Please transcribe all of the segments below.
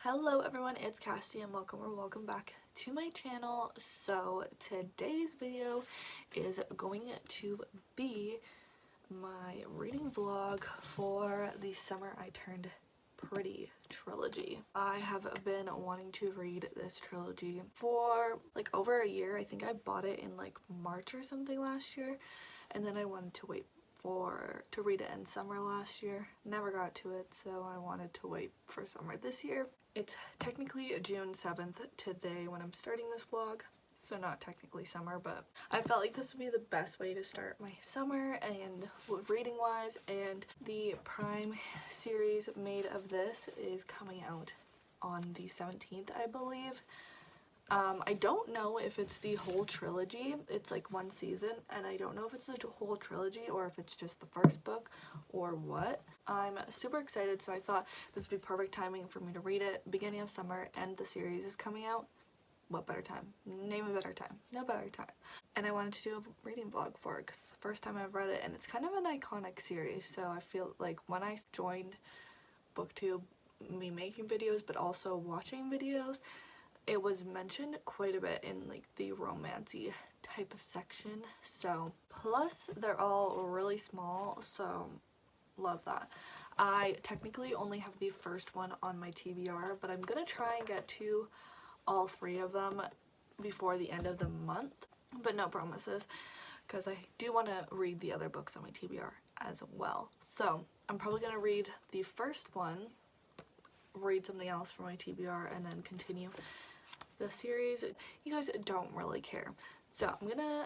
Hello everyone, it's Cassie and welcome back to my channel. So today's video is going to be my reading vlog for the Summer I Turned Pretty trilogy. I have been wanting to read this trilogy for like over a year. I think I bought it in like March or something last year, and then I wanted to wait to read it in summer last year. Never got to it, so I wanted to wait for summer this year. It's technically June 7th today when I'm starting this vlog, so not technically summer, but I felt like this would be the best way to start my summer and reading wise, and the Prime series made of this is coming out on the 17th, I believe. I don't know if it's the whole trilogy. It's like one season, and I don't know if it's the whole trilogy or if it's just the first book or what. I'm super excited, so I thought this would be perfect timing for me to read it. Beginning of summer and the series is coming out. What better time? Name a better time. No better time. And I wanted to do a reading vlog for it because it's the first time I've read it, and it's kind of an iconic series, so I feel like when I joined BookTube, me making videos but also watching videos, it was mentioned quite a bit in like the romancy type of section. So plus they're all really small, so love that. I technically only have the first one on my TBR, but I'm gonna try and get to all three of them before the end of the month, but no promises because I do want to read the other books on my TBR as well. So I'm probably gonna read the first one, read something else for my TBR, and then continue the series. You guys don't really care. So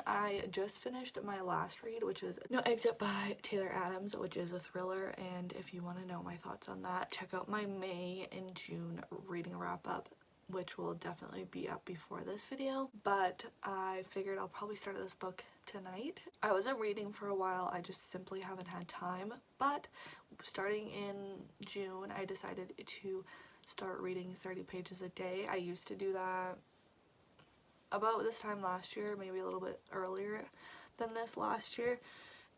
I just finished my last read, which is No Exit by Taylor Adams, which is a thriller, and if you want to know my thoughts on that, check out my May and June reading wrap up, which will definitely be up before this video. But I figured I'll probably start this book tonight. I wasn't reading for a while, I just simply haven't had time, but starting in June I decided to start reading 30 pages a day. I used to do that about this time last year, maybe a little bit earlier than this last year,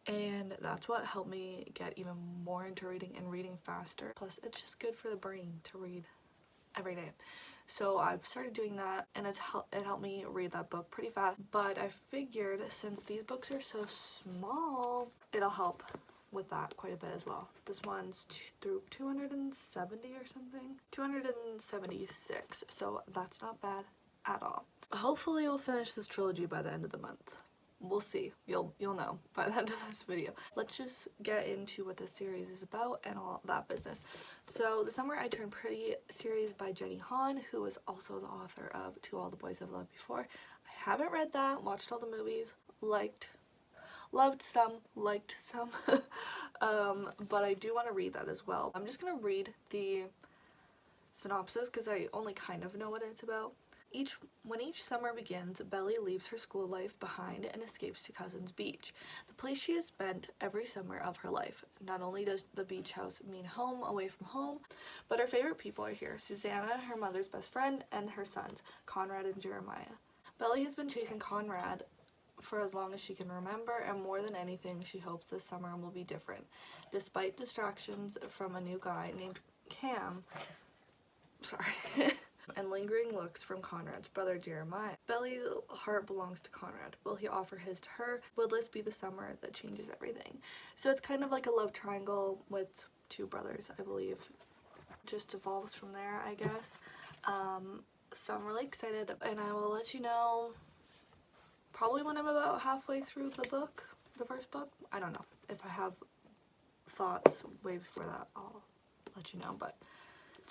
and that's what helped me get even more into reading and reading faster. Plus it's just good for the brain to read every day. So I've started doing that, and it helped me read that book pretty fast. But I figured since these books are so small, it'll help with that quite a bit as well. This one's through 270 or something, 276, so that's not bad at all. Hopefully we'll finish this trilogy by the end of the month. We'll see. You'll know by the end of this video. Let's just get into what this series is about and all that business. So the Summer I Turned Pretty series by Jenny Han, who is also the author of To All the Boys I've Loved Before. I haven't read that, watched all the movies, loved some, liked some, but I do want to read that as well. I'm just gonna read the synopsis because I only kind of know what it's about. When each summer begins, Belly leaves her school life behind and escapes to Cousins Beach, the place she has spent every summer of her life. Not only does the beach house mean home away from home, but her favorite people are here: Susanna, her mother's best friend, and her sons, Conrad and Jeremiah. Belly has been chasing Conrad for as long as she can remember, and more than anything, she hopes this summer will be different. Despite distractions from a new guy named Cam, and lingering looks from Conrad's brother Jeremiah, Belly's heart belongs to Conrad. Will he offer his to her? Will this be the summer that changes everything? So it's kind of like a love triangle with two brothers, I believe. Just evolves from there, I guess. So I'm really excited, and I will let you know probably when I'm about halfway through the first book. I don't know. If I have thoughts way before that, I'll let you know, but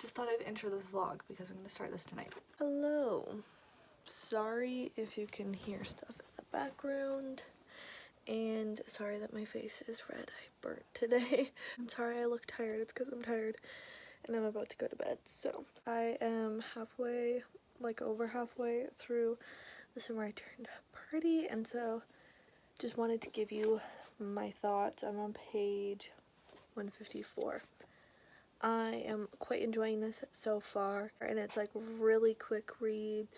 just thought I'd intro this vlog because I'm going to start this tonight. Hello. Sorry if you can hear stuff in the background, and sorry that my face is red. I burnt today. I'm sorry I look tired. It's because I'm tired and I'm about to go to bed. So I am halfway, like over halfway through the Summer I Turned Pretty, and so just wanted to give you my thoughts. I'm on page 154. I am quite enjoying this so far, and it's like really quick read,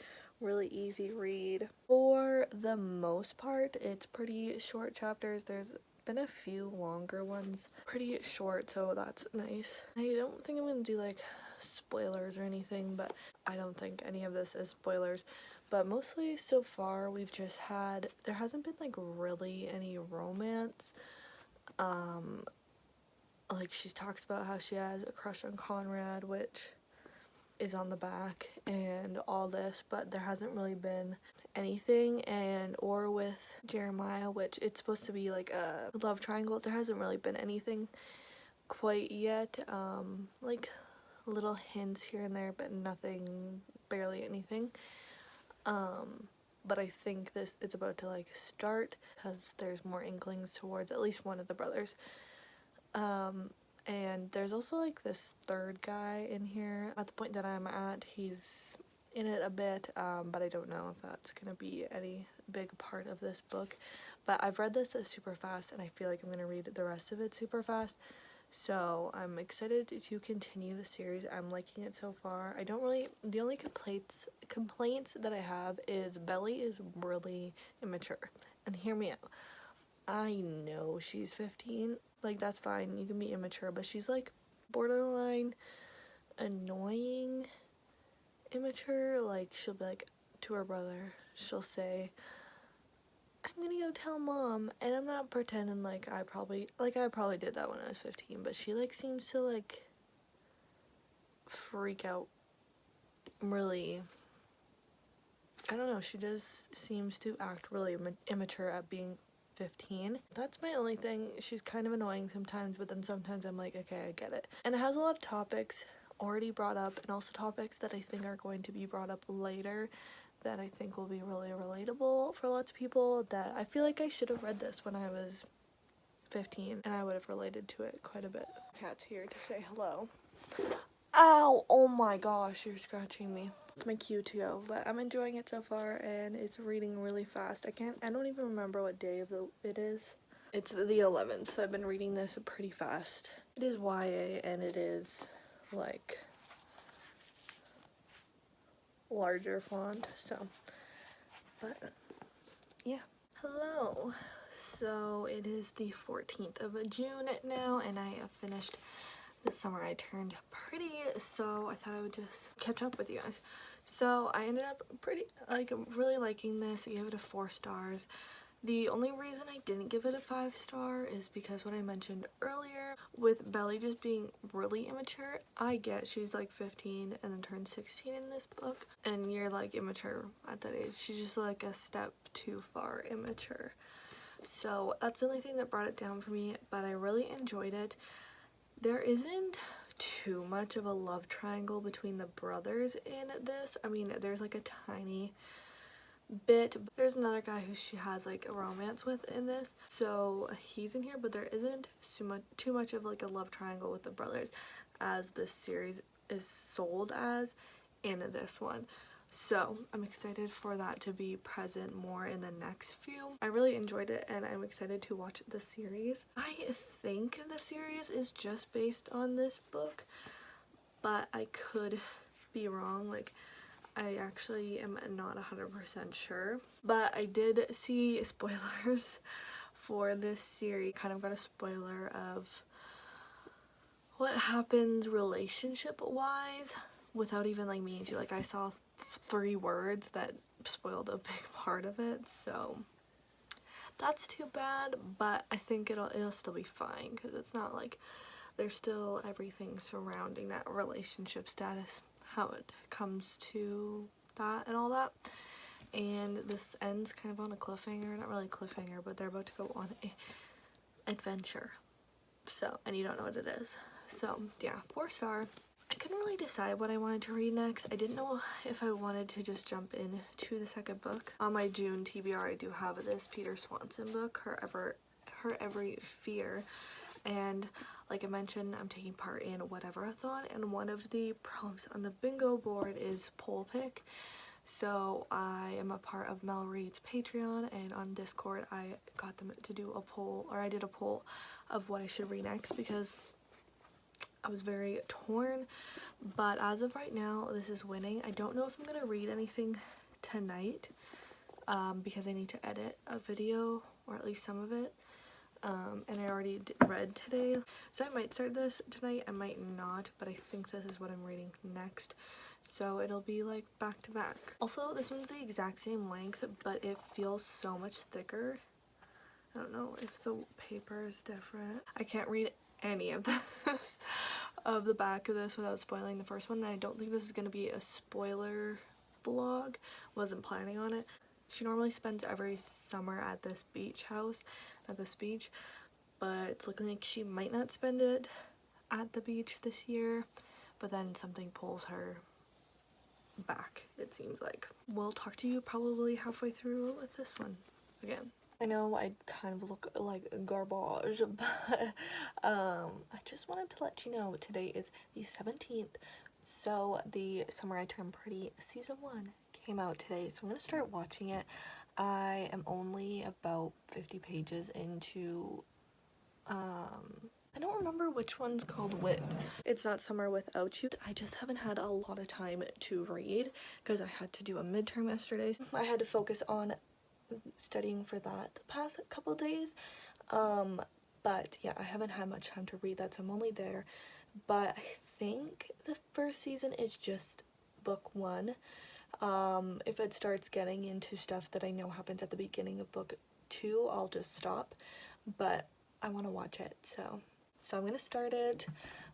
really easy read. For the most part, it's pretty short chapters. There's been a few longer ones, pretty short, so that's nice. I don't think I'm gonna do like spoilers or anything, but I don't think any of this is spoilers. But mostly so far we've just had, there hasn't been like really any romance. Like she talks about how she has a crush on Conrad, which is on the back, and all this, but there hasn't really been anything. And or with Jeremiah, which it's supposed to be like a love triangle, there hasn't really been anything quite yet. Like little hints here and there, but nothing, barely anything. But I think it's about to like start, because there's more inklings towards at least one of the brothers. And there's also like this third guy in here. At the point that I'm at, he's in it a bit, but I don't know if that's gonna be any big part of this book. But I've read this super fast, and I feel like I'm gonna read the rest of it super fast. So I'm excited to continue the series. I'm liking it so far. I don't really, the only complaints that I have is Belly is really immature. And hear me out. I know she's 15. Like, that's fine. You can be immature, but she's like borderline annoying immature. Like, she'll be like to her brother, she'll say, I'm gonna go tell mom, and I'm not pretending like I probably did that when I was 15, but she like seems to like freak out really. I don't know, she just seems to act really immature at being 15. That's my only thing. She's kind of annoying sometimes, but then sometimes I'm like, okay, I get it. And it has a lot of topics already brought up, and also topics that I think are going to be brought up later that I think will be really relatable for lots of people, that I feel like I should have read this when I was 15, and I would have related to it quite a bit. Cat's here to say hello. Ow! Oh my gosh, you're scratching me. It's my cue to go, but I'm enjoying it so far, and it's reading really fast. I don't even remember what day of it is. It's the 11th, so I've been reading this pretty fast. It is YA, and it is like larger font, so, but yeah. Hello. So it is the 14th of June now, and I have finished this summer. I turned pretty, so I thought I would just catch up with you guys. So I ended up really liking this. I gave it a 4 stars. The only reason I didn't give it a 5-star is because what I mentioned earlier with Belly just being really immature. I get she's like 15 and then turned 16 in this book, and you're like immature at that age. She's just like a step too far immature. So that's the only thing that brought it down for me, but I really enjoyed it. There isn't too much of a love triangle between the brothers in this. I mean, there's like a tiny bit. There's another guy who she has like a romance with in this, so he's in here, but there isn't too much of like a love triangle with the brothers as this series is sold as in this one. So I'm excited for that to be present more in the next few. I really enjoyed it, and I'm excited to watch the series. I think the series is just based on this book, but I could be wrong. Like, I actually am not 100% sure, but I did see spoilers for this series. Kind of got a spoiler of what happens relationship wise without even like meaning to. Like, I saw 3 words that spoiled a big part of it, so that's too bad, but I think it'll still be fine, because it's not like there's still everything surrounding that relationship status, how it comes to that and all that. And this ends kind of on a cliffhanger. Not really a cliffhanger, but they're about to go on a adventure, so, and you don't know what it is. So yeah, 4-star. I couldn't really decide what I wanted to read next. I didn't know if I wanted to just jump into the second book. On my June TBR, I do have this Peter Swanson book, Her Every Fear, and like I mentioned, I'm taking part in Whatever-a-thon, and one of the prompts on the bingo board is poll pick. So I am a part of Mel Reed's Patreon, and on Discord I got them to do a poll, or I did a poll of what I should read next, because I was very torn, but as of right now, this is winning. I don't know if I'm going to read anything tonight, because I need to edit a video, or at least some of it. and I already read today, so I might start this tonight, I might not, but I think this is what I'm reading next, so it'll be like back to back. Also, this one's the exact same length, but it feels so much thicker. I don't know if the paper is different. I can't read any of this of the back of this without spoiling the first one, and I don't think this is going to be a spoiler vlog. Wasn't planning on it. She normally spends every summer at this beach house, at this beach, but it's looking like she might not spend it at the beach this year, but then something pulls her back, it seems like. We'll talk to you probably halfway through with this one again. I know I kind of look like garbage, but I just wanted to let you know today is the 17th, so the Summer I Turned Pretty season 1 came out today, so I'm gonna start watching it. I am only about 50 pages into, I don't remember which one's called which. It's not Summer Without You. I just haven't had a lot of time to read because I had to do a midterm yesterday. I had to focus on studying for that the past couple days, but yeah, I haven't had much time to read that, so I'm only there. But I think the first season is just book 1. If it starts getting into stuff that I know happens at the beginning of book 2, I'll just stop, but I want to watch it, so I'm gonna start it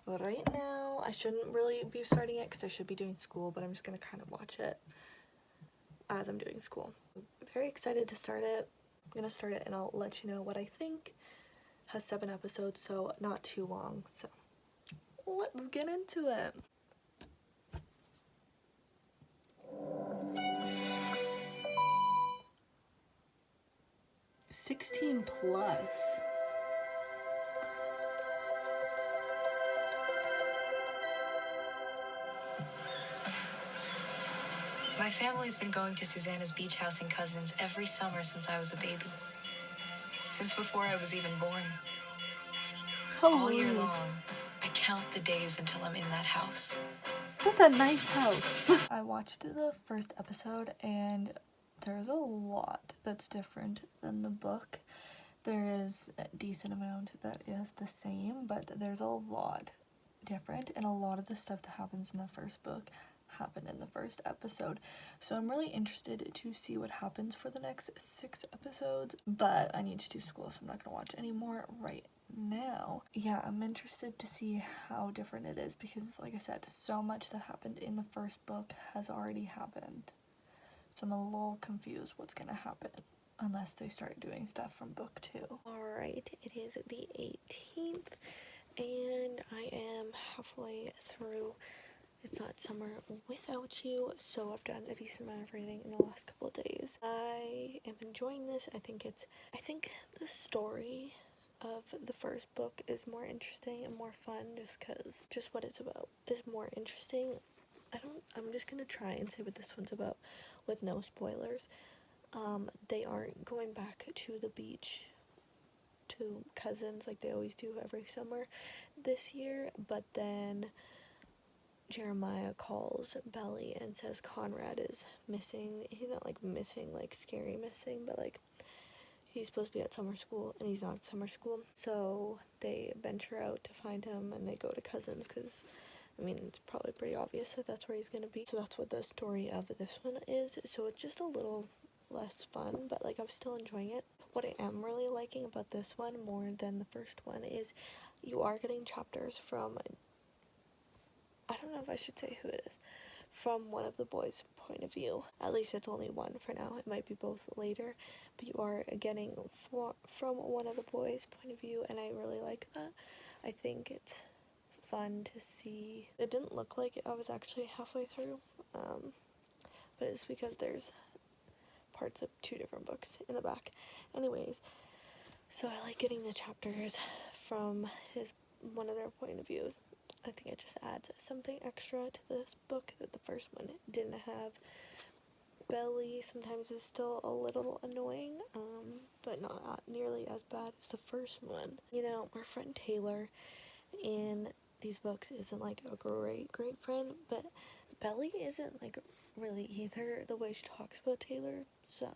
right now. I shouldn't really be starting it because I should be doing school, but I'm just gonna kind of watch it as I'm doing school. Very excited to start it. I'm gonna start it and I'll let you know what I think. Has 7 episodes, so not too long, so let's get into it. 16 plus. My family's been going to Susanna's beach house and cousins every summer since I was a baby. Since before I was even born. All year long, I count the days until I'm in that house. That's a nice house. I watched the first episode and there's a lot that's different than the book. There is a decent amount that is the same, but there's a lot different, and a lot of the stuff that happens in the first book happened in the first episode. So I'm really interested to see what happens for the next 6 episodes, but I need to do school, so I'm not gonna watch any more right now. Yeah, I'm interested to see how different it is because, like I said, so much that happened in the first book has already happened. So I'm a little confused what's gonna happen unless they start doing stuff from book 2. Alright, it is the 18th and I am halfway through It's Not Summer Without You, so I've done a decent amount of reading in the last couple of days. I am enjoying this. I think the story of the first book is more interesting and more fun just what it's about is more interesting. I'm just gonna try and say what this one's about with no spoilers. They aren't going back to the beach to cousins like they always do every summer this year, but then Jeremiah calls Belly and says Conrad is missing. He's not like missing, like scary missing, but like he's supposed to be at summer school and he's not at summer school. So they venture out to find him and they go to cousins because, I mean, it's probably pretty obvious that that's where he's gonna be. So that's what the story of this one is. So it's just a little less fun, but like I'm still enjoying it. What I am really liking about this one more than the first one is you are getting chapters from, I don't know if I should say who it is, from one of the boys' point of view. At least it's only one for now. It might be both later, but you are getting from one of the boys' point of view, and I really like that. I think it's fun to see. It didn't look like I was actually halfway through, but it's because there's parts of 2 different books in the back. Anyways, so I like getting the chapters from one of their point of views. I think it just adds something extra to this book that the first one didn't have. Belly sometimes is still a little annoying, but not nearly as bad as the first one. You know, our friend Taylor in these books isn't like a great friend, but Belly isn't like really either the way she talks about Taylor, so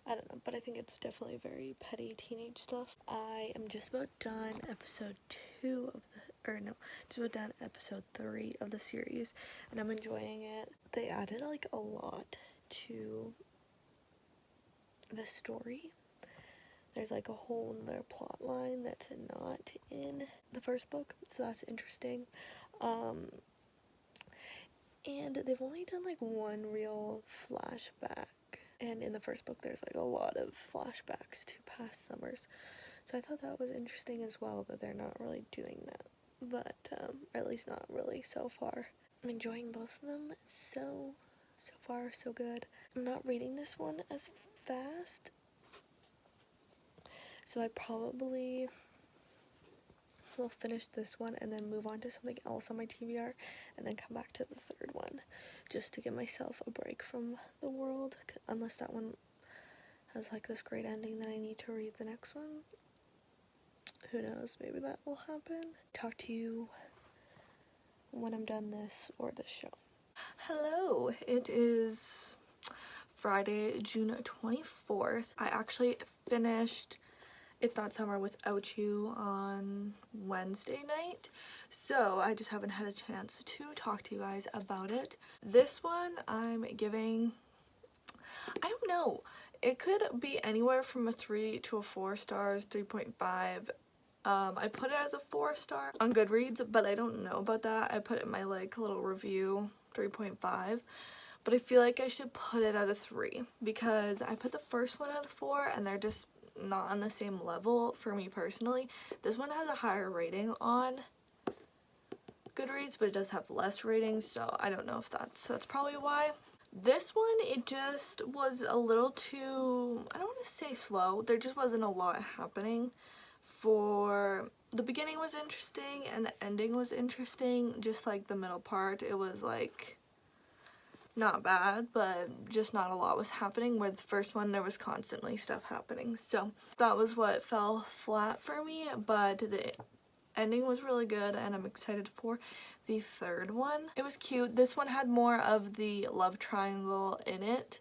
I don't know, but I think it's definitely very petty teenage stuff. I am just about done episode 2 of the, or no, just about done episode 3 of the series, and I'm enjoying it. They added like a lot to the story. There's like a whole other plot line that's not in the first book, so that's interesting. And they've only done like one real flashback, and in the first book there's like a lot of flashbacks to past summers, so I thought that was interesting as well, that they're not really doing that, but or at least not really so far. I'm enjoying both of them. So far so good. I'm not reading this one as fast, so I probably will finish this one and then move on to something else on my TBR, and then come back to the third one, just to give myself a break from the world, unless that one has like this great ending that I need to read the next one. Who knows, maybe that will happen. Talk to you when I'm done this or this show. Hello, it is Friday, June 24th. I actually finished It's Not Summer Without You on Wednesday night, so I just haven't had a chance to talk to you guys about it. This one I'm giving, I don't know, it could be anywhere from a 3 to a 4 stars, 3.5. I put it as a 4-star on Goodreads, but I don't know about that. I put it in my like little review 3.5, but I feel like I should put it at a 3 because I put the first one at a 4 and they're just not on the same level for me personally. This one has a higher rating on Goodreads, but it does have less ratings, so I don't know if that's probably why. This one, it just was a little too, I don't want to say slow, there just wasn't a lot happening. For the beginning was interesting and the ending was interesting, just like the middle part, it was like not bad, but just not a lot was happening, where the first one there was constantly stuff happening. So that was what fell flat for me, but the ending was really good and I'm excited for the third one. It was cute. This one had more of the love triangle in it,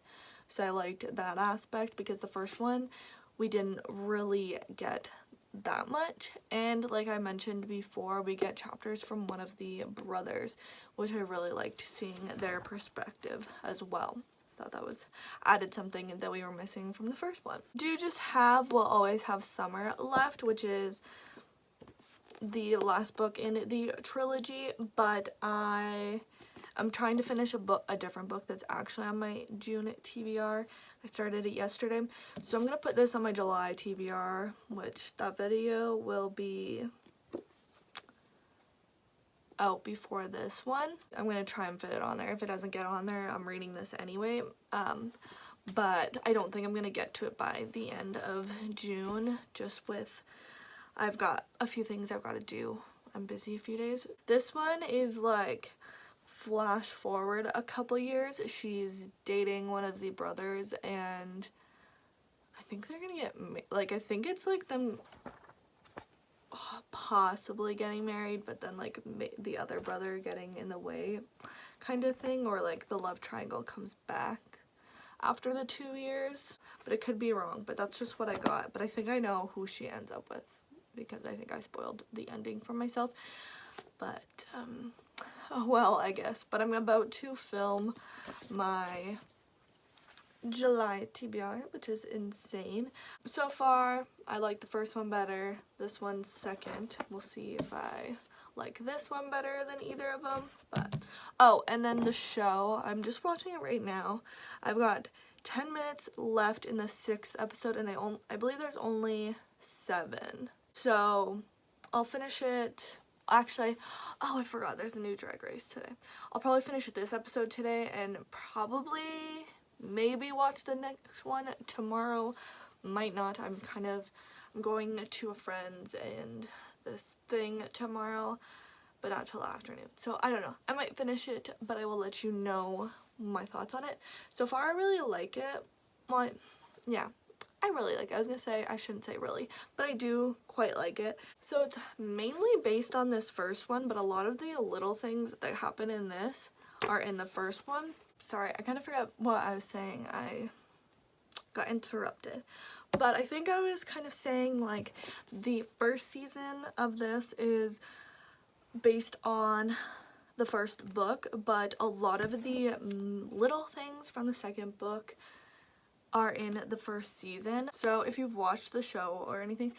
so I liked that aspect, because the first one we didn't really get that much, and like I mentioned before, we get chapters from one of the brothers, which I really liked seeing their perspective as well. Thought that was added something that we were missing from the first one. We'll always have summer left, which is the last book in the trilogy, but I'm trying to finish a different book that's actually on my June TBR. I started it yesterday, so I'm gonna put this on my July TBR, which that video will be out before this one. I'm gonna try and fit it on there. If it doesn't get on there, I'm reading this anyway, but I don't think I'm gonna get to it by the end of June, just with I've got a few things I've got to do. I'm busy a few days. This one is like flash forward a couple years. She's dating one of the brothers, and I think they're gonna get I think it's like them possibly getting married, but then like the other brother getting in the way kind of thing, or like the love triangle comes back after the 2 years, but it could be wrong. But that's just what I got, but I think I know who she ends up with, because I think I spoiled the ending for myself. But oh well, I guess. But I'm about to film my July TBR, which is insane. So far, I like the first one better. This one's second. We'll see if I like this one better than either of them. But oh, and then the show, I'm just watching it right now. I've got 10 minutes left in the 6th episode, and I believe there's only 7. So I'll finish it. Actually, oh, I forgot, there's a new Drag Race today. I'll probably finish this episode today and probably maybe watch the next one tomorrow. Might not. I'm going to a friend's and this thing tomorrow, but not till afternoon. So I don't know. I might finish it, but I will let you know my thoughts on it. So far, I really like it. Well, yeah. I really like it. I was gonna say, I shouldn't say really, but I do quite like it. So it's mainly based on this first one, but a lot of the little things that happen in this are in the first one. Sorry, I kind of forgot what I was saying. I got interrupted. But I think I was kind of saying like the first season of this is based on the first book, but a lot of the little things from the second book are in the first season. So if you've watched the show or anything,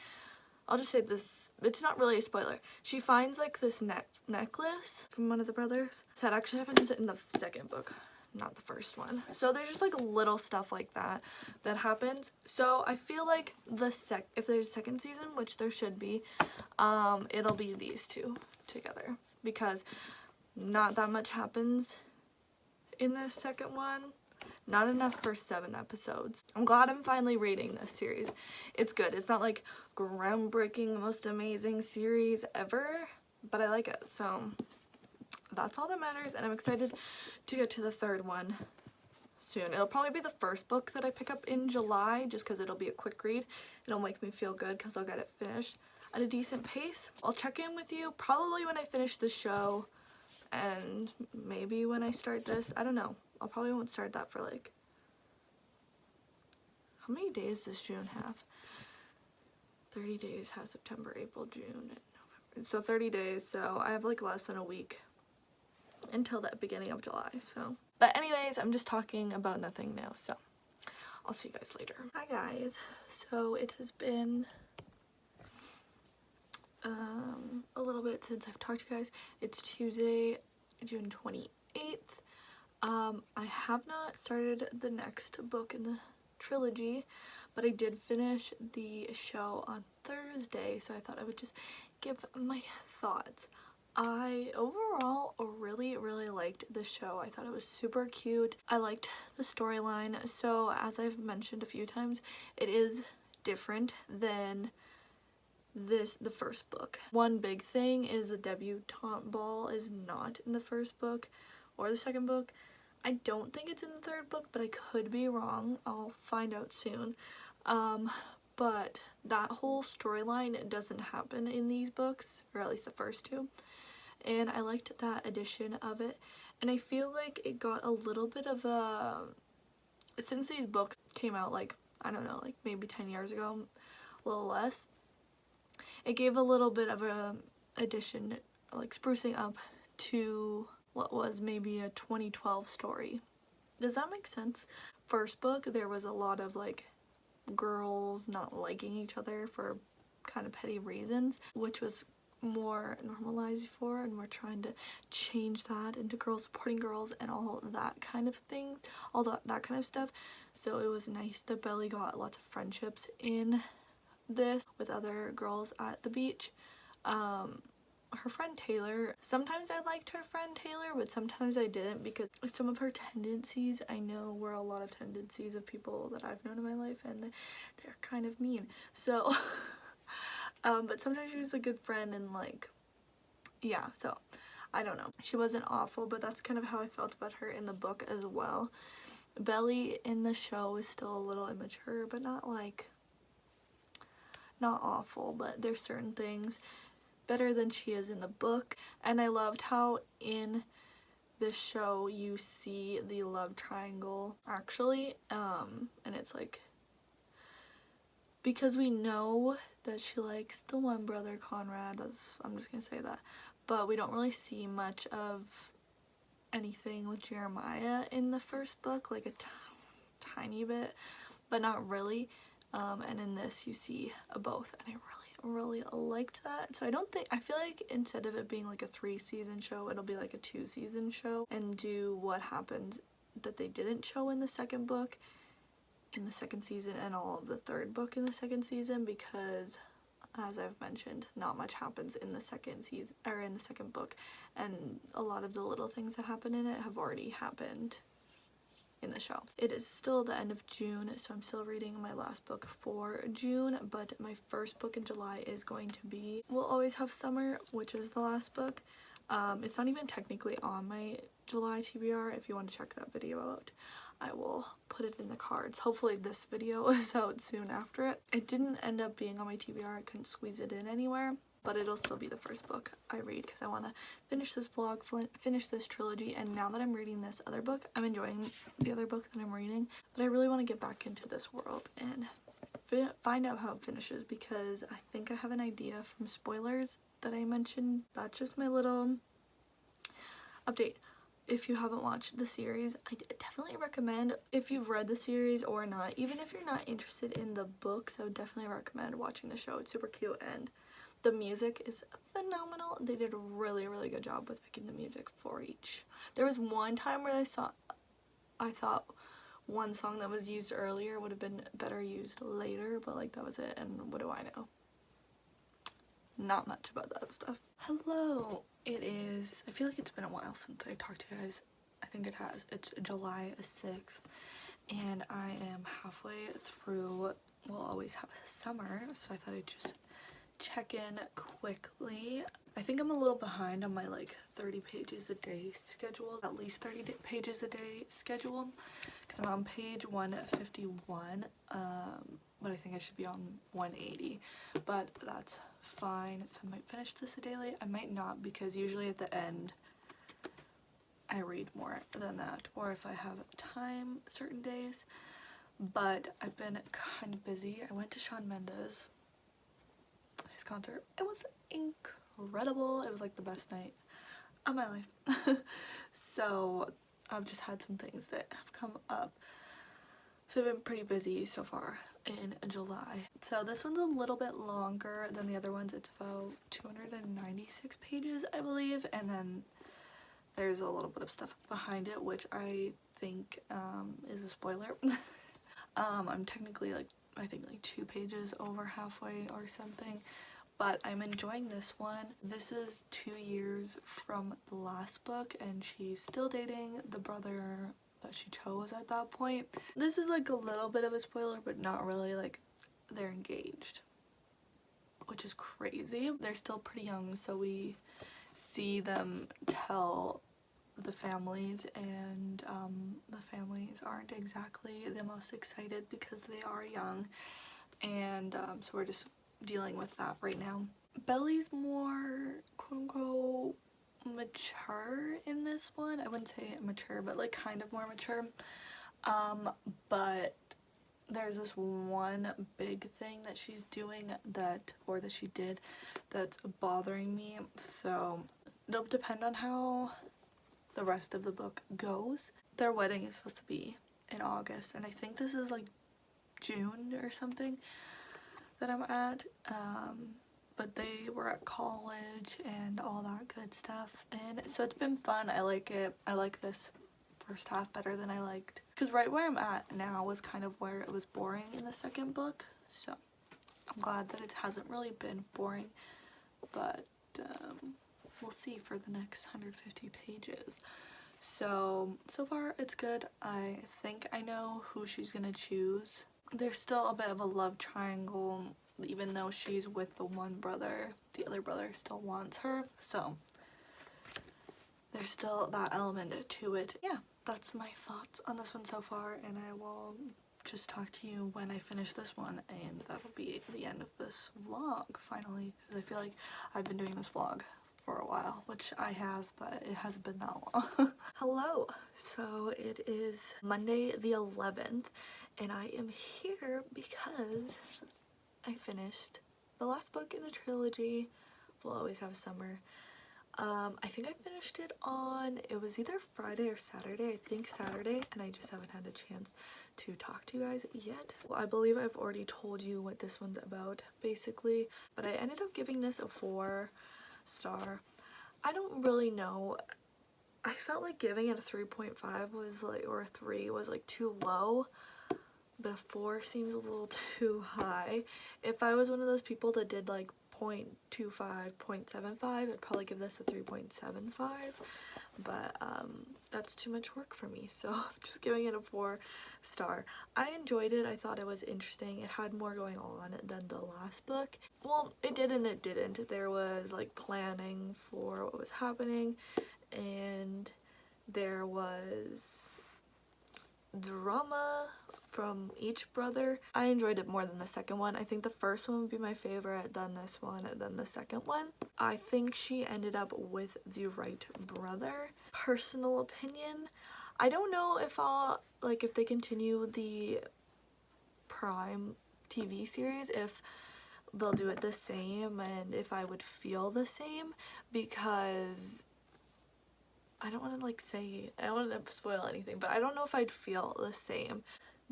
I'll just say this, it's not really a spoiler. She finds like this necklace from one of the brothers. That actually happens in the second book, not the first one. So there's just like little stuff like that that happens. So I feel like if there's a second season, which there should be, it'll be these two together, because not that much happens in the second one. Not enough for 7 episodes. I'm glad I'm finally reading this series. It's good. It's not like groundbreaking, most amazing series ever, but I like it. So that's all that matters, and I'm excited to get to the third one soon. It'll probably be the first book that I pick up in July, just because it'll be a quick read. It'll make me feel good because I'll get it finished at a decent pace. I'll check in with you probably when I finish the show, and maybe when I start this. I don't know. I probably won't start that for like, how many days does June have? 30 days has September, April, June, November. So 30 days, so I have like less than a week until the beginning of July, so. But anyways, I'm just talking about nothing now, so I'll see you guys later. Hi guys, so it has been a little bit since I've talked to you guys. It's Tuesday, June 28th. I have not started the next book in the trilogy, but I did finish the show on Thursday, so I thought I would just give my thoughts. I overall really liked the show. I thought it was super cute. I liked the storyline. So as I've mentioned a few times, it is different than the first book. One big thing is the debutante ball is not in the first book or the second book. I don't think it's in the third book, but I could be wrong. I'll find out soon. But that whole storyline doesn't happen in these books, or at least the first two. And I liked that edition of it. And I feel like it got a little bit of a, since these books came out like, I don't know, like maybe 10 years ago, a little less, it gave a little bit of a addition, like sprucing up to what was maybe a 2012 story. Does that make sense? First book, there was a lot of like girls not liking each other for kind of petty reasons, which was more normalized before, and we're trying to change that into girls supporting girls and all that kind of thing, all that kind of stuff. So it was nice that Belly got lots of friendships in this with other girls at the beach. Her friend Taylor, sometimes I liked her friend Taylor, but sometimes I didn't, because some of her tendencies, I know were a lot of tendencies of people that I've known in my life, and they're kind of mean. So but sometimes she was a good friend, and like, yeah, so I don't know. She wasn't awful, but that's kind of how I felt about her in the book as well. Belly in the show is still a little immature, but not like, not awful, but there's certain things better than she is in the book. And I loved how in this show you see the love triangle actually, and it's like, because we know that she likes the one brother, Conrad, I'm just gonna say that, but we don't really see much of anything with Jeremiah in the first book, like a tiny bit, but not really. And in this you see both, and I really liked that. So I feel like instead of it being like a 3-season show, it'll be like a 2-season show, and do what happens that they didn't show in the second book in the second season, and all of the third book in the second season, because as I've mentioned, not much happens in the second season, or in the second book, and a lot of the little things that happen in it have already happened in the show. It is still the end of June, so I'm still reading my last book for June, but my first book in July is going to be We'll Always Have Summer, which is the last book. It's not even technically on my July TBR. If you want to check that video out, I will put it in the cards. Hopefully this video is out soon after it. It didn't end up being on my TBR. I couldn't squeeze it in anywhere. but it'll still be the first book I read because I want to finish this vlog, finish this trilogy, and now that I'm reading this other book, I'm enjoying the other book that I'm reading, but I really want to get back into this world and find out how it finishes because I think I have an idea from spoilers that I mentioned. That's just my little update. If you haven't watched the series, I definitely recommend, if you've read the series or not, even if you're not interested in the books, I would definitely recommend watching the show. It's super cute and the music is phenomenal. They did a really, really good job with picking the music for each. There was one time where I thought one song that was used earlier would have been better used later, but like that was it, and what do I know? Not much about that stuff. Hello, it is, I feel like it's been a while since I talked to you guys. I think it has. It's July 6th and I am halfway through, we'll always have summer, so I thought I'd just check in quickly. I think I'm a little behind on my like 30 pages a day schedule, at least 30 pages a day schedule, because I'm on page 151, but I think I should be on 180, but that's fine. So I might finish this a day late, I might not, because usually at the end I read more than that, or if I have time certain days, but I've been kind of busy. I went to Shawn Mendes, his concert. It was incredible. It was like the best night of my life. So I've just had some things that have come up, so I've been pretty busy so far in July. So this one's a little bit longer than the other ones. It's about 296 pages, I believe, and then there's a little bit of stuff behind it, which I think is a spoiler. I'm technically like, I think like 2 pages over halfway or something, but I'm enjoying this one. This is 2 years from the last book and she's still dating the brother that she chose at that point. This is like a little bit of a spoiler, but not really. Like, they're engaged, which is crazy. They're still pretty young, so we see them tell the families, and the families aren't exactly the most excited because they are young, and so we're just dealing with that right now. Belly's more quote-unquote mature in this one. I wouldn't say mature, but like kind of more mature, but there's this one big thing that she's doing that she did that's bothering me, so it'll depend on how the rest of the book goes. Their wedding is supposed to be in August, and I think this is like June or something that I'm at, but they were at college and all that good stuff, and so it's been fun. I like it. I like this first half better than I liked, because right where I'm at now was kind of where it was boring in the second book, so I'm glad that it hasn't really been boring, but we'll see for the next 150 pages. So far it's good. I think I know who she's gonna choose. There's still a bit of a love triangle, even though she's with the one brother, the other brother still wants her, so there's still that element to it. Yeah, that's my thoughts on this one so far, and I will just talk to you when I finish this one, and that'll be the end of this vlog finally, because I feel like I've been doing this vlog for a while, which I have, but it hasn't been that long. Hello, so it is Monday the 11th, and I am here because I finished the last book in the trilogy, We'll Always Have Summer. I think I finished it on, it was either Friday or Saturday, I think Saturday, and I just haven't had a chance to talk to you guys yet. Well, I believe I've already told you what this one's about, basically, but I ended up giving this a 4-star. I don't really know. I felt like giving it a 3.5 was like, or a 3 was like too low. The 4 seems a little too high. If I was one of those people that did like 0.25, 0.75, I'd probably give this a 3.75, but that's too much work for me, so I'm just giving it a 4-star. I enjoyed it. I thought it was interesting. It had more going on than the last book. Well, it did and it didn't. There was like planning for what was happening, and there was drama from each brother. I enjoyed it more than the second one. I think the first one would be my favorite, then this one, and then the second one. I think she ended up with the right brother. Personal opinion, I don't know if if they continue the Prime TV series, if they'll do it the same and if I would feel the same, because I don't want to I don't want to spoil anything, but I don't know if I'd feel the same.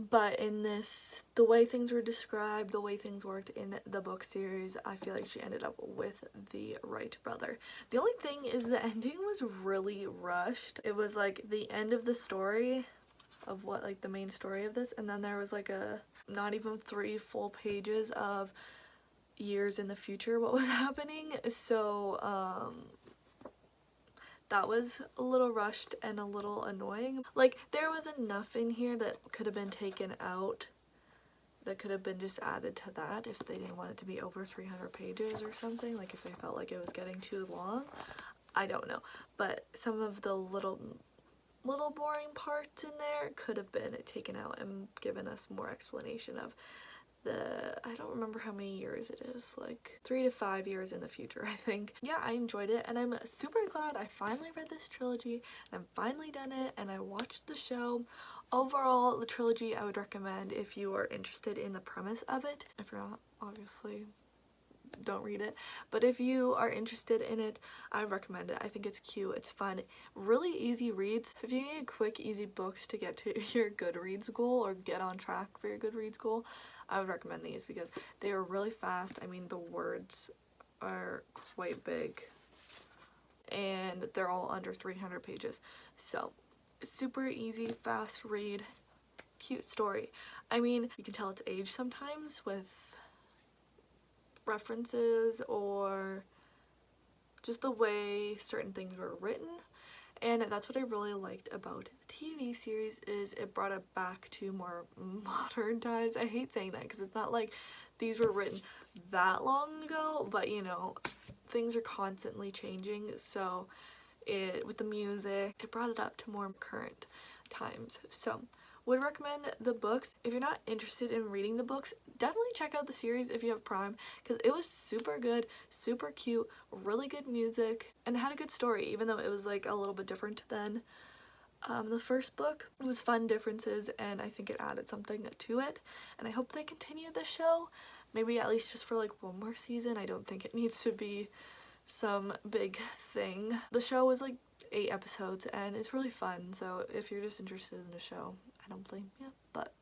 But in this, the way things were described, the way things worked in the book series, I feel like she ended up with the right brother. The only thing is the ending was really rushed. It was like the end of the story of what, like, the main story of this, and then there was like a not even 3 full pages of years in the future what was happening. So that was a little rushed and a little annoying. Like, there was enough in here that could have been taken out, that could have been just added to that if they didn't want it to be over 300 pages or something, like if they felt like it was getting too long. I don't know, but some of the little boring parts in there could have been taken out and given us more explanation of I don't remember how many years it is, like 3 to 5 years in the future, I think. Yeah, I enjoyed it, and I'm super glad I finally read this trilogy, and I'm finally done it, and I watched the show. Overall, the trilogy I would recommend if you are interested in the premise of it. If you're not, obviously don't read it, but if you are interested in it, I recommend it. I think it's cute, it's fun, really easy reads. If you need quick, easy books to get to your Goodreads goal or get on track for your Goodreads goal, I would recommend these because they are really fast. I mean, the words are quite big and they're all under 300 pages, so super easy, fast read, cute story. I mean, you can tell it's aged sometimes with references or just the way certain things were written, and that's what I really liked about the TV series, is it brought it back to more modern times. I hate saying that because it's not like these were written that long ago, but you know, things are constantly changing, so with the music, it brought it up to more current times. So would recommend the books. If you're not interested in reading the books, definitely check out the series if you have Prime, because it was super good, super cute, really good music, and had a good story, even though it was like a little bit different than the first book. It was fun differences, and I think it added something to it, and I hope they continue the show, maybe at least just for like one more season. I don't think it needs to be some big thing. The show was like 8 episodes and it's really fun, so if you're just interested in the show, I don't blame you, but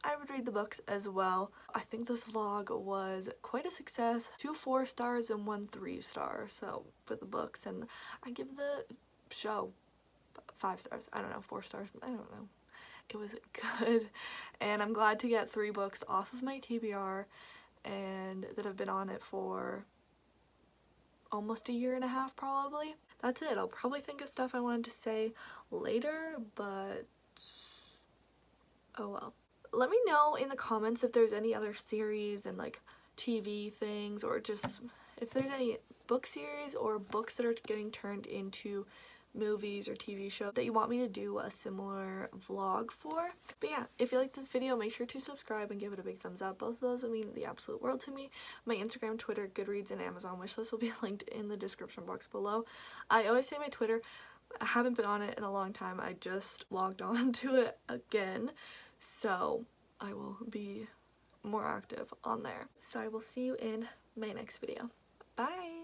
I would read the books as well. I think this vlog was quite a success. 2 4 stars and 1 3 star, so for the books, and I give the show 5 stars. I don't know, 4 stars, I don't know. It was good, and I'm glad to get 3 books off of my TBR and that have been on it for almost a year and a half probably. That's it. I'll probably think of stuff I wanted to say later, but oh well. Let me know in the comments if there's any other series and like TV things, or just if there's any book series or books that are getting turned into movies or TV shows that you want me to do a similar vlog for. But yeah, if you like this video, make sure to subscribe and give it a big thumbs up. Both of those would mean the absolute world to me. My Instagram, Twitter, Goodreads, and Amazon wishlist will be linked in the description box below. I always say my Twitter, I haven't been on it in a long time. I just logged on to it again, so I will be more active on there. So I will see you in my next video. Bye!